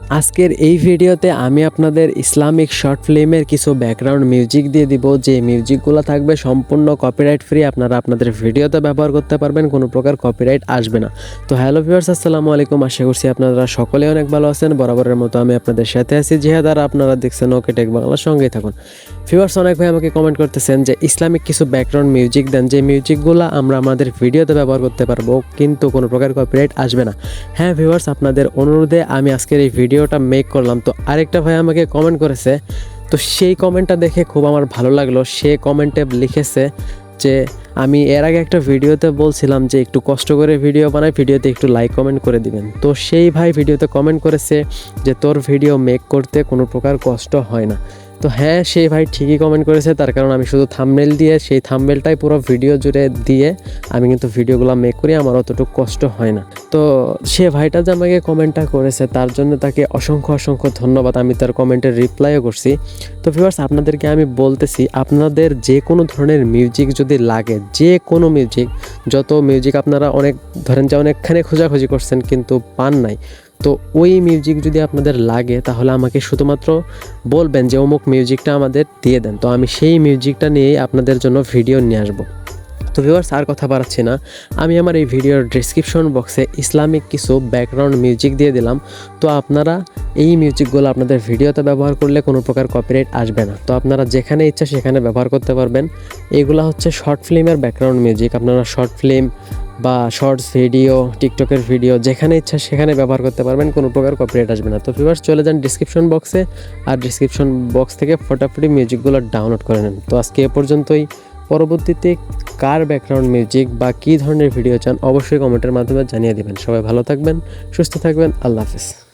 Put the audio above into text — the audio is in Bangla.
আজকের এই ভিডিওতে আমি আপনাদের ইসলামিক শর্ট ফিল্মের কিছু ব্যাকগ্রাউন্ড মিউজিক দিয়ে দিব, যে মিউজিকগুলো থাকবে সম্পূর্ণ কপিরাইট ফ্রি। আপনারা আপনাদের ভিডিওতে ব্যবহার করতে পারবেন, কোনো প্রকার কপিরাইট আসবে না। তো হ্যালো ভিউয়ার্স, আসসালামু আলাইকুম। আশা করছি আপনারা সকলে অনেক ভালো আছেন। বরাবরের মতো আমি আপনাদের সাথে আছি জিহাদ, আর আপনারা দেখছেন ওকে টেক বাংলার সঙ্গেই থাকুন। ভিউয়ার্স, অনেক ভাই আমাকে কমেন্ট করতেছেন যে ইসলামিক কিছু ব্যাকগ্রাউন্ড মিউজিক দেন, যে মিউজিকগুলো আমরা আমাদের ভিডিওতে ব্যবহার করতে পারবো কিন্তু কোনো প্রকার কপিরাইট আসবে না। হ্যাঁ ভিউয়ার্স, আপনাদের অনুরোধে আমি আজকের এই ভিডিওটা মেক করলাম। তো আরেকটা ভাই আমাকে কমেন্ট করেছে, তো সেই কমেন্টটা দেখে খুব আমার ভালো লাগলো। সে কমেন্টে লিখেছে যে আমি এর আগে একটা ভিডিওতে বলছিলাম যে একটু কষ্ট করে ভিডিও বানাই, ভিডিওতে একটু লাইক কমেন্ট করে দিবেন। তো সেই ভাই ভিডিওতে কমেন্ট করেছে যে তোর ভিডিও মেক করতে কোনো প্রকার কষ্ট হয় না। তো হ্যাঁ, সেই ভাই ঠিকই কমেন্ট করেছে, তার কারণ আমি শুধু থাম্বনেল দিয়ে সেই থাম্বনেলটাই পুরো ভিডিও জুড়ে দিয়ে আমি কিন্তু ভিডিওগুলো মেক করি, আমার অতটুকু কষ্ট হয় না। তো সে ভাইটা যে আমাকে কমেন্টটা করেছে তার জন্য তাকে অসংখ্য অসংখ্য ধন্যবাদ। আমি তার কমেন্টের রিপ্লাইও করছি। তো ভিউয়ার্স, আপনাদেরকে আমি বলতেছি, আপনাদের যে কোনো ধরনের মিউজিক যদি লাগে, যে কোনো মিউজিক, যত মিউজিক আপনারা ধরেন যে অনেকখানে খোঁজাখুঁজি করছেন কিন্তু পান নাই, তো ওই মিউজিক যদি আপনাদের লাগে তাহলে আমাকে শুধুমাত্র বলবেন যে অমুক মিউজিকটা আমাদের দিয়ে দেন। তো আমি সেই মিউজিকটা নিয়েই আপনাদের জন্য ভিডিও নিয়ে আসবো। তো ভিউয়ার্স, আর কথা বাড়াচ্ছি না, আমি আমার এই ভিডিওর ডেসক্রিপশন বক্সে ইসলামিক কিছু ব্যাকগ্রাউন্ড মিউজিক দিয়ে দিলাম। তো আপনারা এই মিউজিকগুলো আপনাদের ভিডিওতে ব্যবহার করলে কোনো প্রকার কপিরাইট আসবে না। তো আপনারা যেখানে ইচ্ছা সেখানে ব্যবহার করতে পারবেন। এগুলো হচ্ছে শর্ট ফিল্মের ব্যাকগ্রাউন্ড মিউজিক। আপনারা শর্ট ফিল্ম বা শর্টস ভিডিও, টিকটকের ভিডিও যেখানে ইচ্ছা সেখানে ব্যবহার করতে পারবেন, কোনো প্রকার কপিরাইট আসবে না। তো ভিউয়ার্স, চলে যান ডিসক্রিপশন বক্সে, আর ডিসক্রিপশন বক্স থেকে ফটাফটি মিউজিকগুলো ডাউনলোড করে নেন। তো আজকে এ পর্যন্তই। পরবর্তীতে কার ব্যাকগ্রাউন্ড মিউজিক বা কী ধরনের ভিডিও চান অবশ্যই কমেন্টের মাধ্যমে জানিয়ে দেবেন। সবাই ভালো থাকবেন, সুস্থ থাকবেন। আল্লাহ হাফেজ।